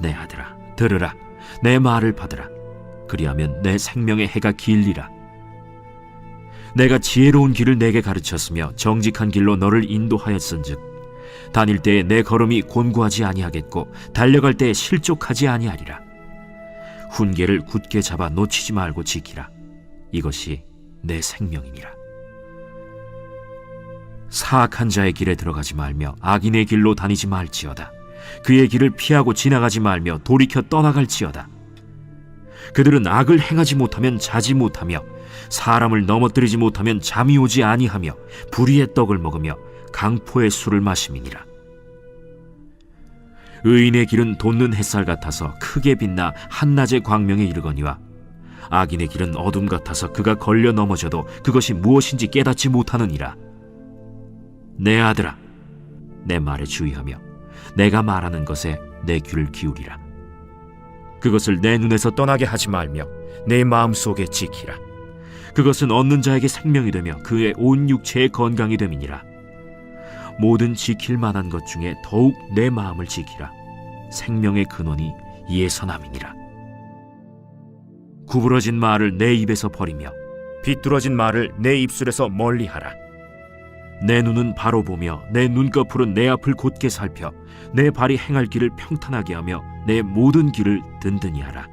내 아들아, 들으라. 내 말을 받으라. 그리하면 내 생명의 해가 길리라. 내가 지혜로운 길을 내게 가르쳤으며 정직한 길로 너를 인도하였은즉 다닐 때에 내 걸음이 곤고하지 아니하겠고 달려갈 때에 실족하지 아니하리라. 훈계를 굳게 잡아 놓치지 말고 지키라. 이것이 내 생명이니라. 사악한 자의 길에 들어가지 말며 악인의 길로 다니지 말지어다. 그의 길을 피하고 지나가지 말며 돌이켜 떠나갈지어다. 그들은 악을 행하지 못하면 자지 못하며 사람을 넘어뜨리지 못하면 잠이 오지 아니하며 불의의 떡을 먹으며 강포의 술을 마심이니라. 의인의 길은 돋는 햇살 같아서 크게 빛나 한낮의 광명에 이르거니와 악인의 길은 어둠 같아서 그가 걸려 넘어져도 그것이 무엇인지 깨닫지 못하느니라. 내 아들아, 내 말에 주의하며 내가 말하는 것에 내 귀를 기울이라. 그것을 내 눈에서 떠나게 하지 말며 내 마음속에 지키라. 그것은 얻는 자에게 생명이 되며 그의 온 육체의 건강이 됨이니라. 모든 지킬 만한 것 중에 더욱 내 마음을 지키라. 생명의 근원이 이에서 남이니라. 구부러진 말을 내 입에서 버리며 비뚤어진 말을 내 입술에서 멀리하라. 내 눈은 바로 보며 내 눈꺼풀은 내 앞을 곧게 살펴 내 발이 행할 길을 평탄하게 하며 내 모든 길을 든든히 하라.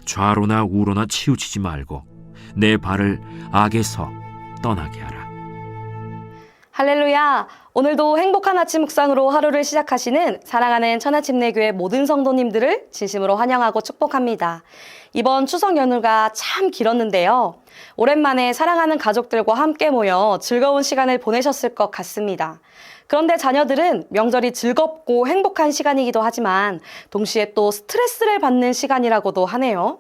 좌로나 우로나 치우치지 말고 내 발을 악에서 떠나게 하라. 할렐루야! 오늘도 행복한 아침 묵상으로 하루를 시작하시는 사랑하는 천하침례교회 모든 성도님들을 진심으로 환영하고 축복합니다. 이번 추석 연휴가 참 길었는데요. 오랜만에 사랑하는 가족들과 함께 모여 즐거운 시간을 보내셨을 것 같습니다. 그런데 자녀들은 명절이 즐겁고 행복한 시간이기도 하지만 동시에 또 스트레스를 받는 시간이라고도 하네요.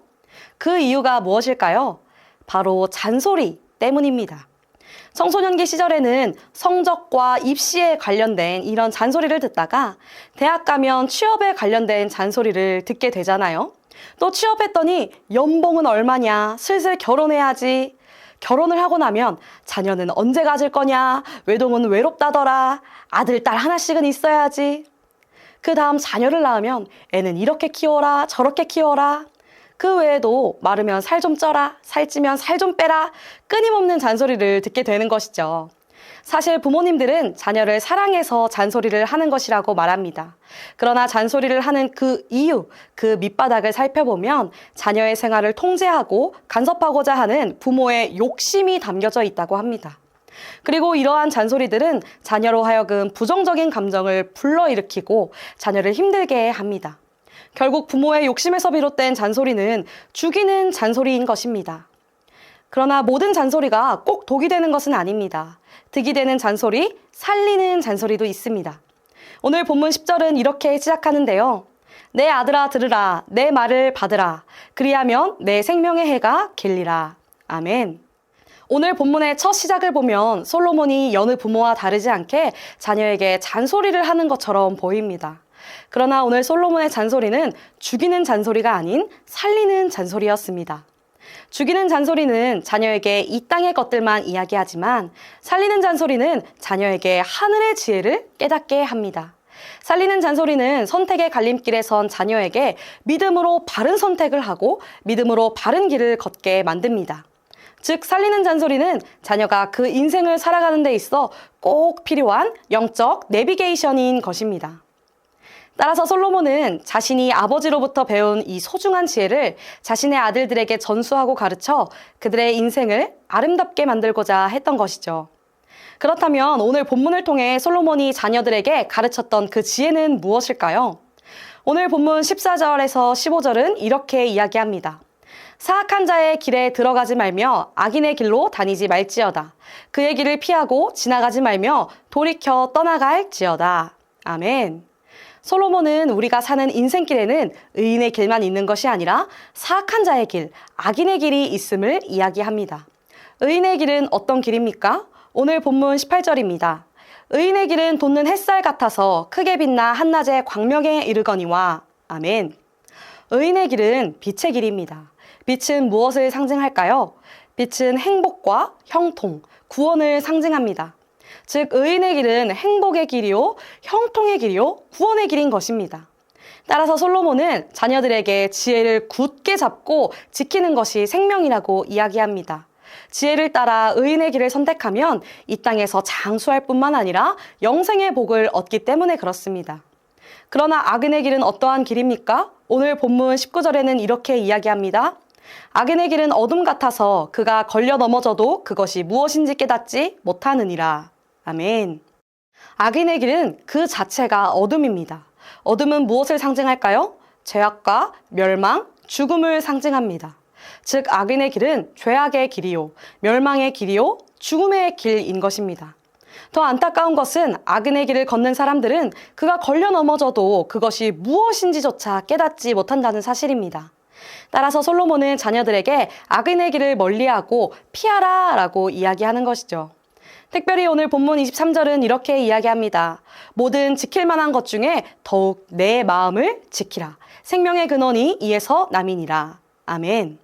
그 이유가 무엇일까요? 바로 잔소리 때문입니다. 청소년기 시절에는 성적과 입시에 관련된 이런 잔소리를 듣다가 대학 가면 취업에 관련된 잔소리를 듣게 되잖아요. 또 취업했더니 연봉은 얼마냐, 슬슬 결혼해야지. 결혼을 하고 나면 자녀는 언제 가질 거냐, 외동은 외롭다더라, 아들, 딸 하나씩은 있어야지. 그 다음 자녀를 낳으면 애는 이렇게 키워라, 저렇게 키워라. 그 외에도 마르면 살 좀 쪄라, 살찌면 살 좀 빼라, 끊임없는 잔소리를 듣게 되는 것이죠. 사실 부모님들은 자녀를 사랑해서 잔소리를 하는 것이라고 말합니다. 그러나 잔소리를 하는 그 이유, 그 밑바닥을 살펴보면 자녀의 생활을 통제하고 간섭하고자 하는 부모의 욕심이 담겨져 있다고 합니다. 그리고 이러한 잔소리들은 자녀로 하여금 부정적인 감정을 불러일으키고 자녀를 힘들게 합니다. 결국 부모의 욕심에서 비롯된 잔소리는 죽이는 잔소리인 것입니다. 그러나 모든 잔소리가 꼭 독이 되는 것은 아닙니다. 득이 되는 잔소리, 살리는 잔소리도 있습니다. 오늘 본문 10절은 이렇게 시작하는데요. 내 아들아 들으라, 내 말을 받으라. 그리하면 내 생명의 해가 길리라. 아멘. 오늘 본문의 첫 시작을 보면 솔로몬이 여느 부모와 다르지 않게 자녀에게 잔소리를 하는 것처럼 보입니다. 그러나 오늘 솔로몬의 잔소리는 죽이는 잔소리가 아닌 살리는 잔소리였습니다. 죽이는 잔소리는 자녀에게 이 땅의 것들만 이야기하지만 살리는 잔소리는 자녀에게 하늘의 지혜를 깨닫게 합니다. 살리는 잔소리는 선택의 갈림길에 선 자녀에게 믿음으로 바른 선택을 하고 믿음으로 바른 길을 걷게 만듭니다. 즉 살리는 잔소리는 자녀가 그 인생을 살아가는 데 있어 꼭 필요한 영적 내비게이션인 것입니다. 따라서 솔로몬은 자신이 아버지로부터 배운 이 소중한 지혜를 자신의 아들들에게 전수하고 가르쳐 그들의 인생을 아름답게 만들고자 했던 것이죠. 그렇다면 오늘 본문을 통해 솔로몬이 자녀들에게 가르쳤던 그 지혜는 무엇일까요? 오늘 본문 14절에서 15절은 이렇게 이야기합니다. 사악한 자의 길에 들어가지 말며 악인의 길로 다니지 말지어다. 그의 길을 피하고 지나가지 말며 돌이켜 떠나갈지어다. 아멘. 솔로몬은 우리가 사는 인생길에는 의인의 길만 있는 것이 아니라 사악한 자의 길, 악인의 길이 있음을 이야기합니다. 의인의 길은 어떤 길입니까? 오늘 본문 18절입니다. 의인의 길은 돋는 햇살 같아서 크게 빛나 한낮의 광명에 이르거니와. 아멘. 의인의 길은 빛의 길입니다. 빛은 무엇을 상징할까요? 빛은 행복과 형통, 구원을 상징합니다. 즉 의인의 길은 행복의 길이요, 형통의 길이요, 구원의 길인 것입니다. 따라서 솔로몬은 자녀들에게 지혜를 굳게 잡고 지키는 것이 생명이라고 이야기합니다. 지혜를 따라 의인의 길을 선택하면 이 땅에서 장수할 뿐만 아니라 영생의 복을 얻기 때문에 그렇습니다. 그러나 악인의 길은 어떠한 길입니까? 오늘 본문 19절에는 이렇게 이야기합니다. 악인의 길은 어둠 같아서 그가 걸려 넘어져도 그것이 무엇인지 깨닫지 못하느니라. 아멘. 악인의 길은 그 자체가 어둠입니다. 어둠은 무엇을 상징할까요? 죄악과 멸망, 죽음을 상징합니다. 즉 악인의 길은 죄악의 길이요, 멸망의 길이요, 죽음의 길인 것입니다. 더 안타까운 것은 악인의 길을 걷는 사람들은 그가 걸려 넘어져도 그것이 무엇인지조차 깨닫지 못한다는 사실입니다. 따라서 솔로몬은 자녀들에게 악인의 길을 멀리하고 피하라 라고 이야기하는 것이죠. 특별히 오늘 본문 23절은 이렇게 이야기합니다. 모든 지킬 만한 것 중에 더욱 내 마음을 지키라. 생명의 근원이 이에서 남이니라. 아멘.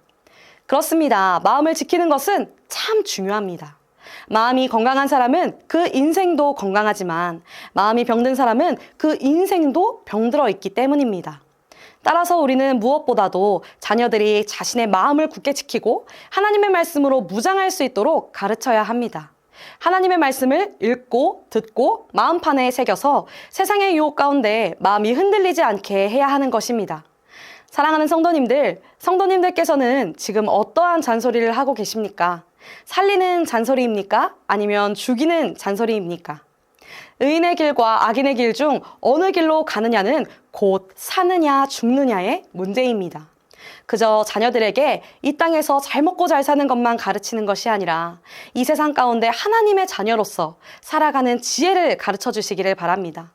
그렇습니다. 마음을 지키는 것은 참 중요합니다. 마음이 건강한 사람은 그 인생도 건강하지만 마음이 병든 사람은 그 인생도 병들어 있기 때문입니다. 따라서 우리는 무엇보다도 자녀들이 자신의 마음을 굳게 지키고 하나님의 말씀으로 무장할 수 있도록 가르쳐야 합니다. 하나님의 말씀을 읽고 듣고 마음판에 새겨서 세상의 유혹 가운데 마음이 흔들리지 않게 해야 하는 것입니다. 사랑하는 성도님들께서는 지금 어떠한 잔소리를 하고 계십니까? 살리는 잔소리입니까? 아니면 죽이는 잔소리입니까? 의인의 길과 악인의 길 중 어느 길로 가느냐는 곧 사느냐 죽느냐의 문제입니다. 그저 자녀들에게 이 땅에서 잘 먹고 잘 사는 것만 가르치는 것이 아니라 이 세상 가운데 하나님의 자녀로서 살아가는 지혜를 가르쳐 주시기를 바랍니다.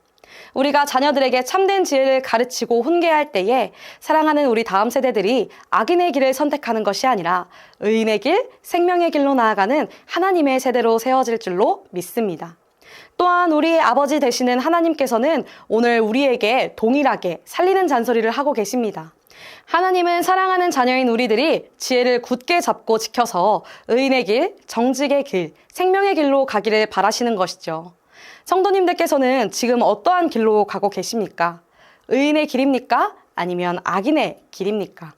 우리가 자녀들에게 참된 지혜를 가르치고 훈계할 때에 사랑하는 우리 다음 세대들이 악인의 길을 선택하는 것이 아니라 의인의 길, 생명의 길로 나아가는 하나님의 세대로 세워질 줄로 믿습니다. 또한 우리 아버지 되시는 하나님께서는 오늘 우리에게 동일하게 살리는 잔소리를 하고 계십니다. 하나님은 사랑하는 자녀인 우리들이 지혜를 굳게 잡고 지켜서 의인의 길, 정직의 길, 생명의 길로 가기를 바라시는 것이죠. 성도님들께서는 지금 어떠한 길로 가고 계십니까? 의인의 길입니까? 아니면 악인의 길입니까?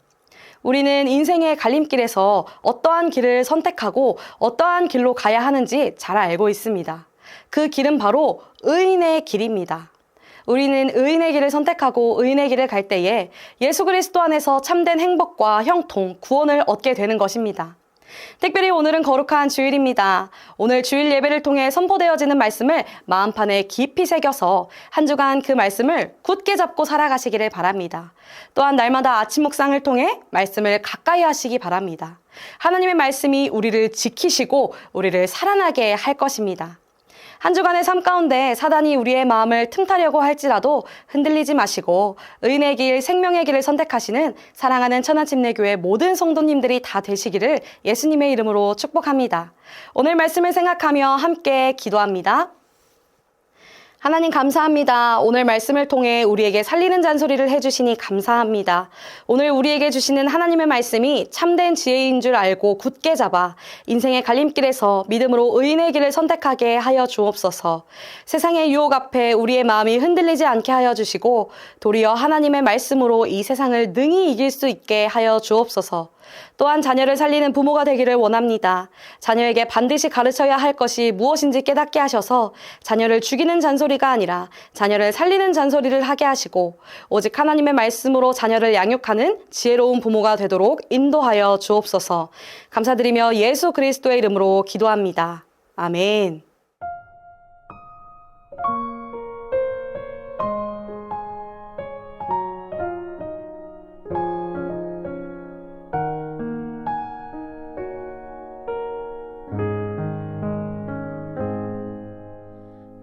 우리는 인생의 갈림길에서 어떠한 길을 선택하고 어떠한 길로 가야 하는지 잘 알고 있습니다. 그 길은 바로 의인의 길입니다. 우리는 의인의 길을 선택하고 의인의 길을 갈 때에 예수 그리스도 안에서 참된 행복과 형통, 구원을 얻게 되는 것입니다. 특별히 오늘은 거룩한 주일입니다. 오늘 주일 예배를 통해 선포되어지는 말씀을 마음판에 깊이 새겨서 한 주간 그 말씀을 굳게 잡고 살아가시기를 바랍니다. 또한 날마다 아침 묵상을 통해 말씀을 가까이 하시기 바랍니다. 하나님의 말씀이 우리를 지키시고 우리를 살아나게 할 것입니다. 한 주간의 삶 가운데 사단이 우리의 마음을 틈타려고 할지라도 흔들리지 마시고 의인의 길, 생명의 길을 선택하시는 사랑하는 천안침례교회 모든 성도님들이 다 되시기를 예수님의 이름으로 축복합니다. 오늘 말씀을 생각하며 함께 기도합니다. 하나님 감사합니다. 오늘 말씀을 통해 우리에게 살리는 잔소리를 해주시니 감사합니다. 오늘 우리에게 주시는 하나님의 말씀이 참된 지혜인 줄 알고 굳게 잡아 인생의 갈림길에서 믿음으로 의인의 길을 선택하게 하여 주옵소서. 세상의 유혹 앞에 우리의 마음이 흔들리지 않게 하여 주시고 도리어 하나님의 말씀으로 이 세상을 능히 이길 수 있게 하여 주옵소서. 또한 자녀를 살리는 부모가 되기를 원합니다. 자녀에게 반드시 가르쳐야 할 것이 무엇인지 깨닫게 하셔서 자녀를 죽이는 잔소리가 아니라 자녀를 살리는 잔소리를 하게 하시고 오직 하나님의 말씀으로 자녀를 양육하는 지혜로운 부모가 되도록 인도하여 주옵소서. 감사드리며 예수 그리스도의 이름으로 기도합니다. 아멘.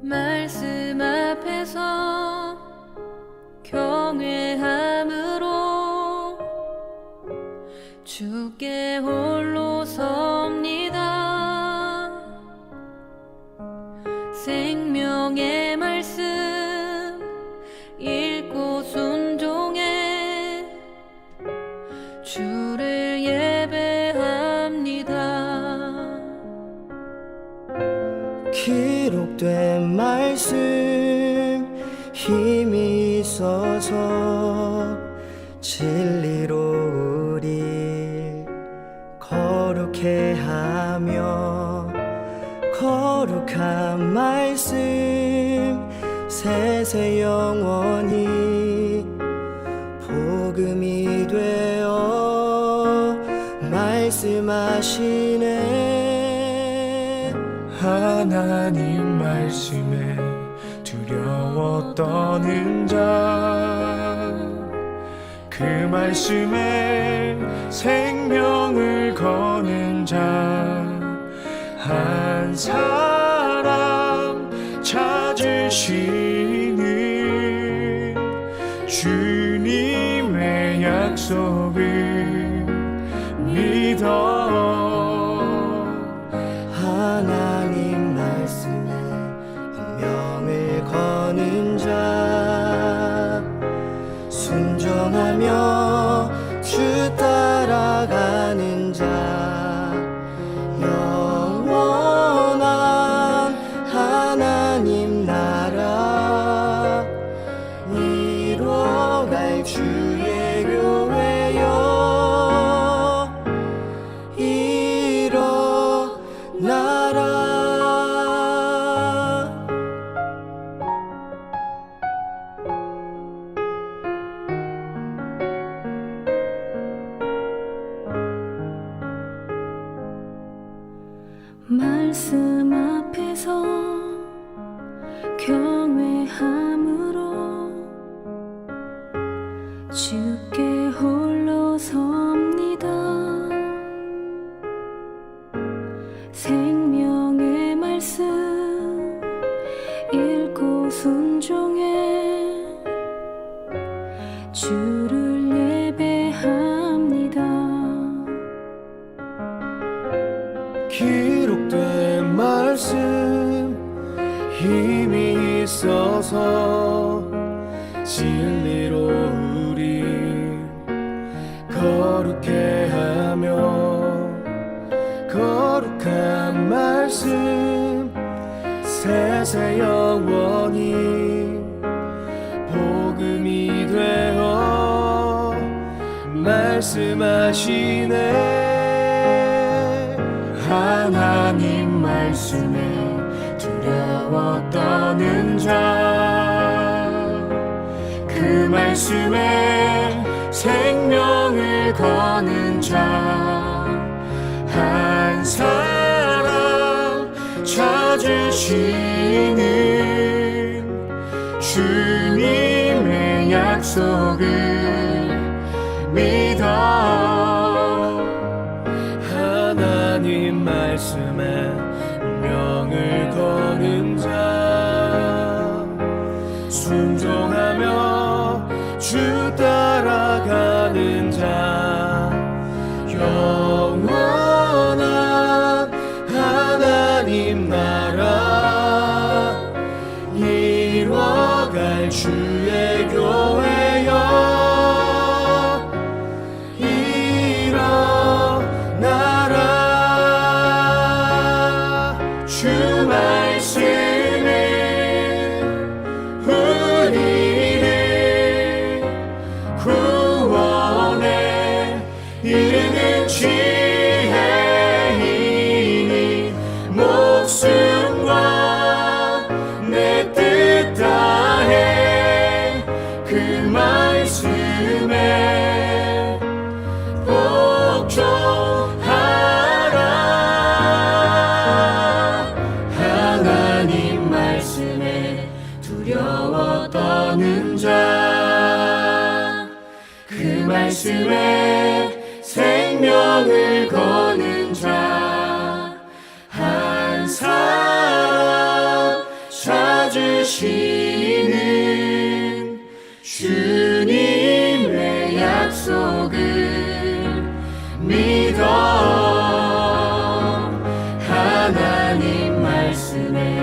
말씀 앞에서 경외함으로 주께 홀로 섭니다. 생명의 말씀 읽고 순종해 주를 예배합니다. 기록된 말씀 힘이 있어서 이루소서. 진리로 우리 거룩해 하며 거룩한 말씀 세세 영원히 복음이 되어 말씀하시네. 하나님 말씀에 두려워 떠는 자, 그 말씀에 생명을 거는 자 한 사람 찾으시는 주님의 약속을 믿어. 하나님 말씀에 운명을 거는 자, 순종하며 주 따라가는 자, 영원한 하나님 나라 이뤄갈 주의 교회여 일어나라. 말씀 앞에서 경외함으로 주께 홀로 섭니다. 생명의 말씀 읽고 순종해 주를 예배합니다. 기록된 말씀 힘이 있어서 진리로 우리 거룩해 하며 거룩한 말씀 세세 영원히 복음이 되어 말씀하시네. 하나님 말씀에 두려워 떠는 자, 그 말씀에 생명을 거는 자 한 사람 찾으시는 주님의 약속을 믿어. 하나님 말씀에 운명을 거는 자, 순종하며 주 따라가는 자, 영원한 하나님 나라 이뤄갈 주의 교회여 주 말씀은 우리를 구원에 이르는 지혜이니 목숨과 내 뜻 다해 그 말씀에 복종하라. 하나님 말씀에 두려워 떠는 자, 그 말씀에 생명을 거는 자 한 사람 찾으시는 주님의 약속을 믿어. 하나님 말씀에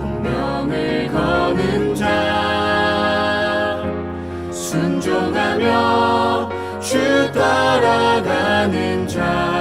운명을 거는 자, 순종하며 주 따라가는 자,